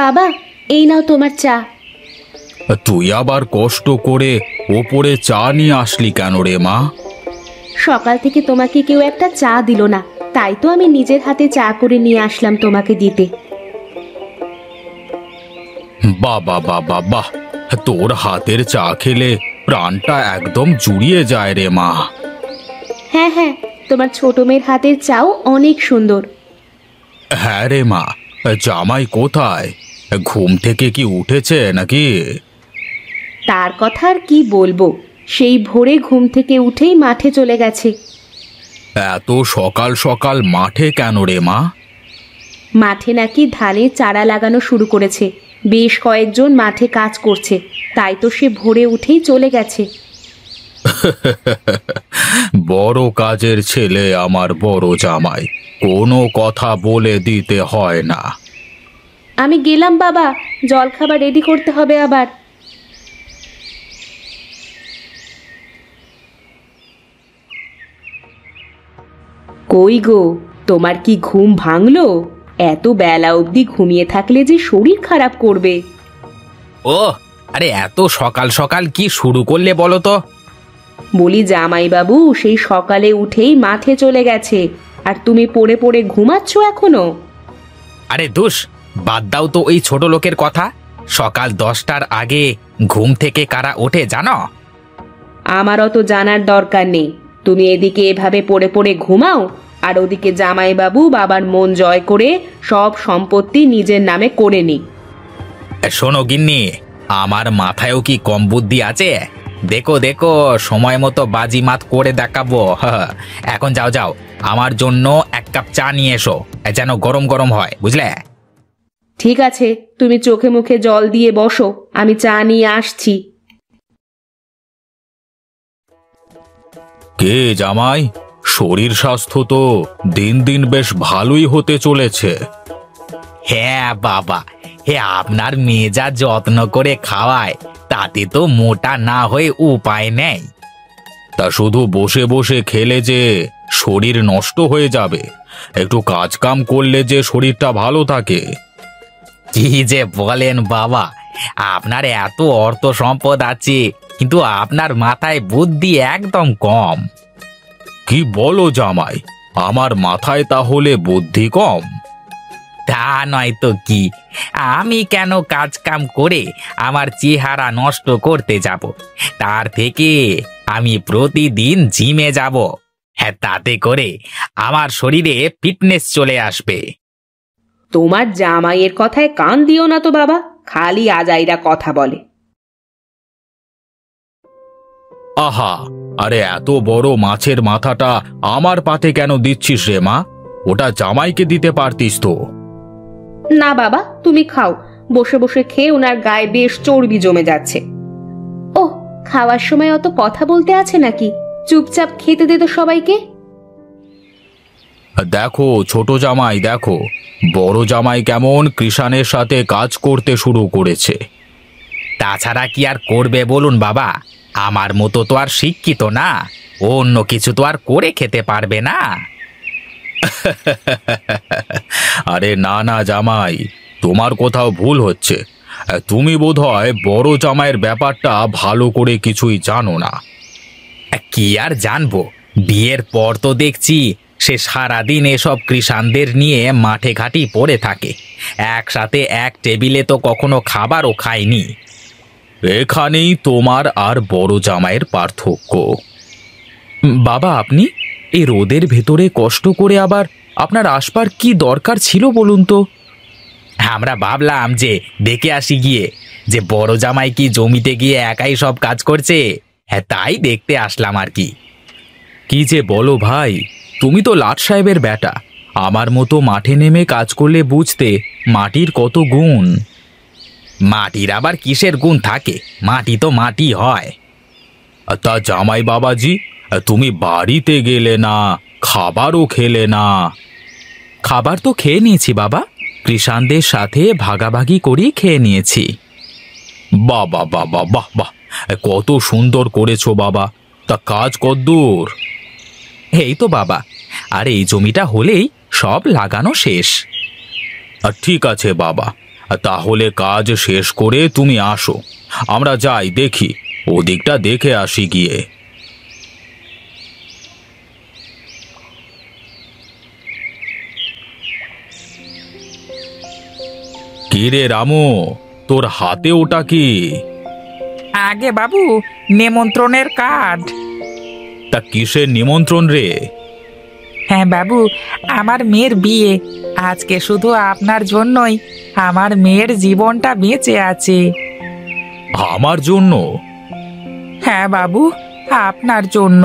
বাবা, এই নাও তোমার চা। তুই আবার কষ্ট করে ওপরে চা নিয়ে আসলি কেন রে মা? সকাল থেকে তোমাকে কেউ একটা চা দিল না, তাই তো আমি নিজের হাতে চা করে নিয়ে আসলাম তোমাকে দিতে। বাহ বাহ বাহ বাহ বাহ, তোর হাতের চা খেলে প্রাণটা একদম জুড়িয়ে যায় রে মা। হ্যাঁ হ্যাঁ, তোমার ছোট মেয়ের হাতের চাও অনেক সুন্দর। হ্যাঁ রে মা, জামাই কোথায়? ঘুম থেকে কি উঠেছে নাকি? তার কথা আর কি বলবো, সেই ভোরে ঘুম থেকে উঠেই মাঠে চলে গেছে। এত সকাল সকাল মাঠে কেন রে মা? মাঠে নাকি ধানের চারা লাগানো শুরু করেছে, বেশ কয়েকজন মাঠে কাজ করছে, তাই তো সে ভোরে উঠেই চলে গেছে। বড় কাজের ছেলে আমার বড় জামাই, কোনো কথা বলে দিতে হয় না। আমি গেলাম বাবা, জলখাবার রেডি করতে হবে আবার। কই গো, তোমার কি ঘুম ভাঙলো? এত বেলা অবধি ঘুমিয়ে থাকলে যে শরীর খারাপ করবে। ও, আরে এত সকাল সকাল কি শুরু করলে বলো তো? বলি জামাইবাবু সেই সকালে উঠেই মাঠে চলে গেছে, আর তুমি পড়ে পড়ে ঘুমাচ্ছ এখনো? আরে দুষ, বাদ দাও তো ওই ছোট লোকের কথা। সকাল 10টার আগে ঘুম থেকে কারা ওঠে জানো? আমার অত জানার দরকার নেই, তুমি এদিকে এভাবে পড়ে পড়ে ঘুমাও, আর ওদিকে জামাইবাবু বাবার মন জয় করে সব সম্পত্তি নিজের নামে করে নি। শোনো গিন্নি, আমার মাথায়ও কি কম বুদ্ধি আছে? দেখো দেখো, সময় মতো বাজিমাত করে দেখাবো। এখন যাও যাও, আমার জন্য 1 কাপ চা নিয়ে এসো, যেন গরম গরম হয়, বুঝলে? ঠিক আছে, তুমি চোখে মুখে জল দিয়ে বসো, আমি চা নিয়ে আসছি। কে জামাই, শরীর স্বাস্থ্য তো দিন দিন বেশ ভালোই হতে চলেছে। হ্যাঁ বাবা, হে আপনার মেয়ে যা যত্ন করে খাওয়ায়, তাতে তো মোটা না হয়ে উপায় নেই। তা শুধু বসে বসে খেলে যে শরীর নষ্ট হয়ে যাবে, একটু কাজ কাম করলে যে শরীরটা ভালো থাকে। কি যে বলেন বাবা, আপনার এত অর্থ সম্পদ আছে, কিন্তু আপনার মাথায় বুদ্ধি একদম কম। কি বলো জামাই, আমার মাথায় তাহলে বুদ্ধি কম? তা নয় তো কি, আমি কেন কাজ কাম করে আমার চেহারা নষ্ট করতে যাব? তার থেকে আমি প্রতিদিন জিমে যাব। হ্যাঁ, তাতে করে আমার শরীরে ফিটনেস চলে আসবে। তোমার জামাইয়ের কথায় কান দিও না তো বাবা, খালি আজাইরা কথা বলে। আহা, আরে এত বড় মাছের মাথাটা আমার পাতে কেন দিচ্ছিস রে মা? ওটা জামাইকে দিতে পারতিস তো। না বাবা, তুমি খাও, বসে বসে খেয়ে ওনার গায়ে বেশ চর্বি জমে যাচ্ছে। ও, খাওয়ার সময় অত কথা বলতে আছে নাকি? চুপচাপ খেতে দে তো সবাইকে। দেখো ছোট জামাই, দেখো বড় জামাই কেমন কৃষাণের সাথে কাজ করতে শুরু করেছে। তাছাড়া কি আর করবে বলুন বাবা? আমার মতো তো আর শিক্ষিত না, অন্য কিছু তো আর করে খেতে পারবে না। আরে না না জামাই, তোমার কোথাও ভুল হচ্ছে। তুমি বোধহয় বড় জামাইয়ের ব্যাপারটা ভালো করে কিছুই জানো না। কি আর জানবো, বিয়ের পর তো দেখছি সে সারাদিন এসব কৃষাণদের নিয়ে মাঠে ঘাটি পড়ে থাকে, একসাথে এক টেবিলে তো কখনো খাবারও খায়নি। এখানেই তোমার আর বড় জামাইয়ের পার্থক্য। বাবা, আপনি এই রোদের ভেতরে কষ্ট করে আবার আপনার আসবার কি দরকার ছিল বলুন তো? আমরা ভাবলাম যে দেখে আসি গিয়ে, যে বড় জামাই কি জমিতে গিয়ে একাই সব কাজ করছে। হ্যাঁ, তাই দেখতে আসলাম আর কি। কি যে বলো ভাই, তুমি তো লাট সাহেবের বেটা, আমার মতো মাঠে নেমে কাজ করলে বুঝতে মাটির কত গুণ। মাটির আবার কিসের গুণ থাকে? মাটি তো মাটি হয়। তা জামাই বাবাজি, তুমি বাড়িতে গেলে না, খাবারও খেলে না। খাবার তো খেয়ে নিয়েছি বাবা, কৃষাণদের সাথে ভাগাভাগি করেই খেয়ে নিয়েছি। বাহ বাহ বাহ বাহ বাহ বাহ, কত সুন্দর করেছো বাবা। তা কাজ কদ্দূর? এই তো বাবা, আর এই জমিটা হলেই সব লাগানো শেষ। ঠিক আছে বাবা, তাহলে কাজ শেষ করে তুমি আসো, আমরা যাই দেখি, ওদিকটা দেখে আসি গিয়ে। কি রে রামু, তোর হাতে ওটা কি? আগে বাবু, নেমন্ত্রণের কার্ড। তা কিসের নিমন্ত্রণ রে? হ্যাঁ বাবু, আমার মেয়ের বিয়ে আজকে। শুধু আপনার জন্যই আমার মেয়ের জীবনটা বেঁচে আছে। আমার জন্য? হ্যাঁ বাবু, আপনার জন্য।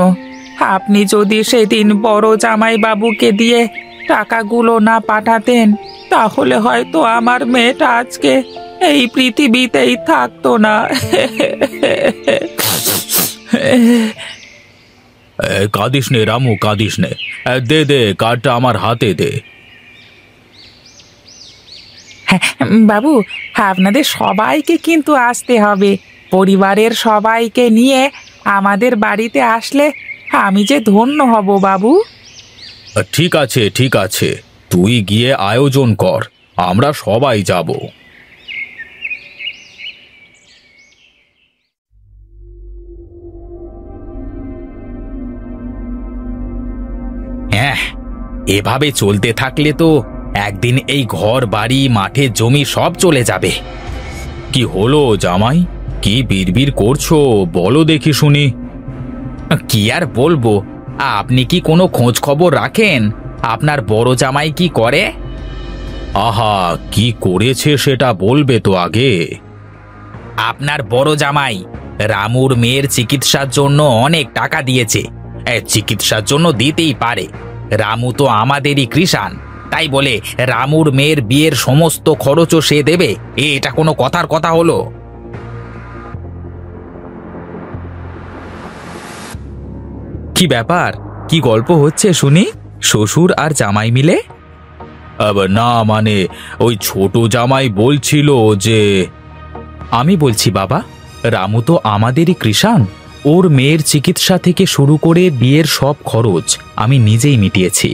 আপনি যদি সেদিন বড় জামাই বাবুকে দিয়ে টাকাগুলো না পাঠাতেন, তাহলে হয়তো আমার মেয়েটা আজকে এই পৃথিবীতেই থাকতো না। কাঁদিস নে রামু, কাঁদিস নে। দে দে কার্ডটা আমার হাতে দে। বাবু, আপনাদের সবাইকে কিন্তু আসতে হবে। পরিবারের সবাইকে নিয়ে আমাদের বাড়িতে আসলে আমি যে ধন্য হব বাবু। ঠিক আছে ঠিক আছে, তুই গিয়ে আয়োজন কর, আমরা সবাই যাব। হ্যাঁ, এভাবে চলতে থাকলে তো একদিন এই ঘর বাড়ি মাঠে জমি সব চলে যাবে। কি হলো জামাই, কি বিড়বিড় করছো, বলো দেখি শুনি। কি আর বলবো, আপনি কি কোনো খোঁজ খবর রাখেন? আপনার বড় জামাই কি করে? আহা, কি করেছে সেটা বলবে তো আগে। আপনার বড় জামাই রামুর মেয়ের চিকিৎসার জন্য অনেক টাকা দিয়েছে। চিকিৎসার জন্য দিতেই পারে, রামু তো আমাদেরই কৃষাণ, তাই বলে রামুর মেয়ের বিয়ের সমস্ত খরচও সে দেবে? এটা কোনো কথার কথা হলো? কি ব্যাপার, কি গল্প হচ্ছে শুনি? শ্বশুর আর জামাই মিলে? না মানে, ওই ছোট জামাই বলছিল যে। আমি বলছি বাবা, রামু তো আমাদেরই কৃষাণ, ওর মেয়ের চিকিৎসা থেকে শুরু করে বিয়ের সব খরচ আমি নিজেই মিটিয়েছি।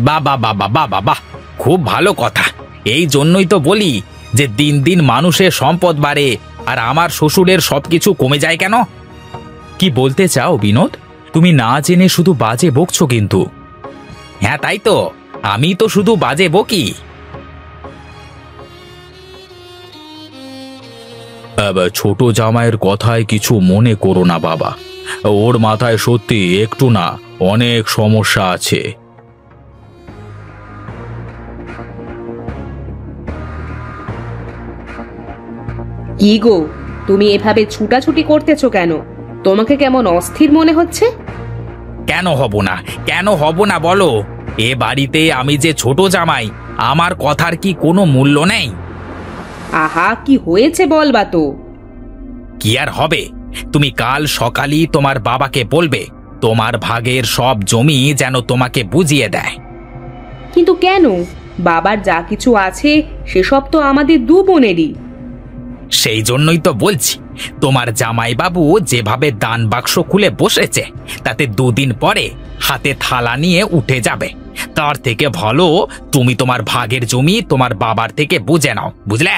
বাবা বাবা বাবা বাহ, খুব ভালো কথা। এই জন্যই তো বলি যে দিন দিন মানুষের সম্পদ বাড়ে আর আমার শ্বশুরের সবকিছু কমে যায় কেন? কি বলতে চাও বিনোদ? তুমি না জেনে শুধু বাজে বকছো কিন্তু। হ্যাঁ তাই তো, আমি তো শুধু বাজে বকি। ছোট জামাইয়ের কথায় কিছু মনে করো না বাবা, ওর মাথায় সত্যি একটু না অনেক সমস্যা আছে। কি গো, তুমি এভাবে ছুটাছুটি করতেছো কেন? তোমাকে কেমন অস্থির মনে হচ্ছে? কেন হব না, কেন হব না বলো? এ বাড়িতে আমি যে ছোট জামাই, আমার কথার কি কোনো মূল্য নেই? আহা, কি হয়েছে বলবা তো। কি আর হবে, তুমি কাল সকালই তোমার বাবাকে বলবে তোমার ভাগের সব জমি যেন তোমাকে বুঝিয়ে দেয়। কিন্তু কেন? বাবার যা কিছু আছে সেসব তো আমাদের দু বোনেরই। সেই জন্যই তো বলছি, তোমার জামাইবাবু যেভাবে দান বাক্স খুলে বসেছে, তাতে দুদিন পরে হাতে থালা নিয়ে উঠে যাবে। তার থেকে ভালো তুমি তোমার ভাগের জমি তোমার বাবার থেকে বুঝে নাও, বুঝলে?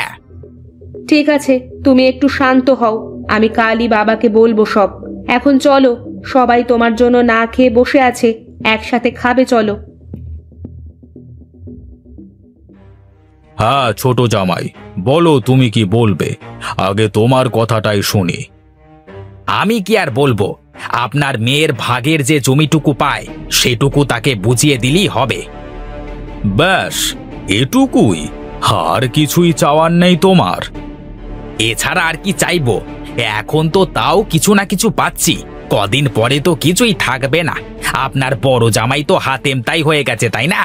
ঠিক আছে, তুমি একটু শান্ত হও, আমি কালই বাবাকে বলবো সব। এখন চলো, সবাই তোমার জন্য না খেয়ে বসে আছে, একসাথে খাবে চলো। হ্যাঁ ছোট জামাই, বলো তুমি কি বলবে, আগে তোমার কথাটাই শুনি। আমি কি আর বলবো, আপনার মেয়ের ভাগের যে জমিটুকু পায় সেটুকু তাকে বুঝিয়ে দিলেই হবে। ব্যাস এটুকুই? আর কিছুই চাওয়ার নেই তোমার? এছাড়া আর কি চাইবো? এখন তো তাও কিছু না কিছু পাচ্ছি, কদিন পরে তো কিছুই থাকবে না। আপনার বড় জামাই তো হাতেমতাই হয়ে গেছে, তাই না?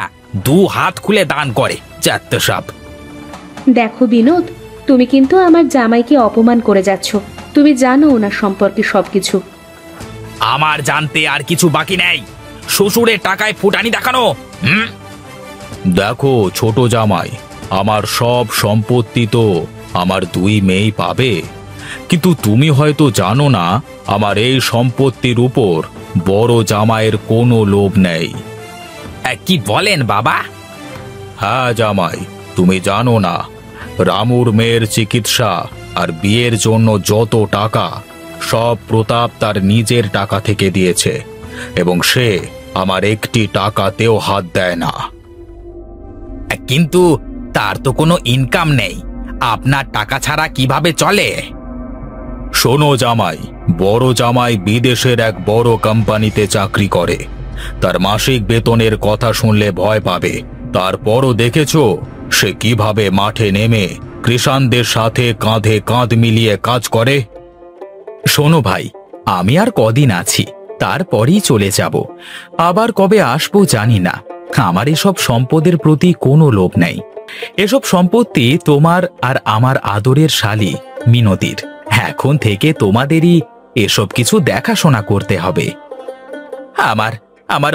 দু হাত খুলে দান করে চারটে সব। দেখো বিনোদ, তুমি কিন্তু আমার জামাইকে অপমান করে যাচ্ছ। তুমি জানো ওনার সম্পর্কে সবকিছু। আমার জানতে আর কিছু বাকি নেই। শ্বশুরের টাকায় ফুটানি দেখানো। দেখো ছোট জামাই, আমার সব সম্পত্তি তো আমার দুই মেয়েই পাবে, কিন্তু তুমি হয়তো জানো না আমার এই সম্পত্তির উপর বড় জামাইয়ের কোনো লোভ নেই। কি বলেন বাবা? হ্যাঁ জামাই, তুমি জানো না, রামুর মেয়ের চিকিৎসা আর বিয়ের জন্য যত টাকা সব প্রতাপ তার নিজের টাকা থেকে দিয়েছে, এবং সে আমার একটি টাকাতেও হাত দেয় না। কিন্তু তার তো কোনো ইনকাম নেই, আপনার টাকা ছাড়া কিভাবে চলে? শোনো জামাই, বড় জামাই বিদেশের এক বড় কোম্পানিতে চাকরি করে। তার মাসিক বেতনের কথা শুনলে ভয় পাবে। তারপরও দেখেছো সে কিভাবে মাঠে নেমে কৃষাণদের সাথে কাঁধে কাঁধ মিলিয়ে কাজ করে। শোনো ভাই, আমি আর কদিন আছি, তারপরেই চলে যাব। আবার কবে আসবো জানি না। আমার এসব সম্পদের প্রতি কোনো লোভ নেই। এসব সম্পত্তি তোমার আর আমার আদরের শালী মিনতির। এখন থেকে তোমাদেরই এসব কিছু দেখাশোনা করতে হবে। আমার আমার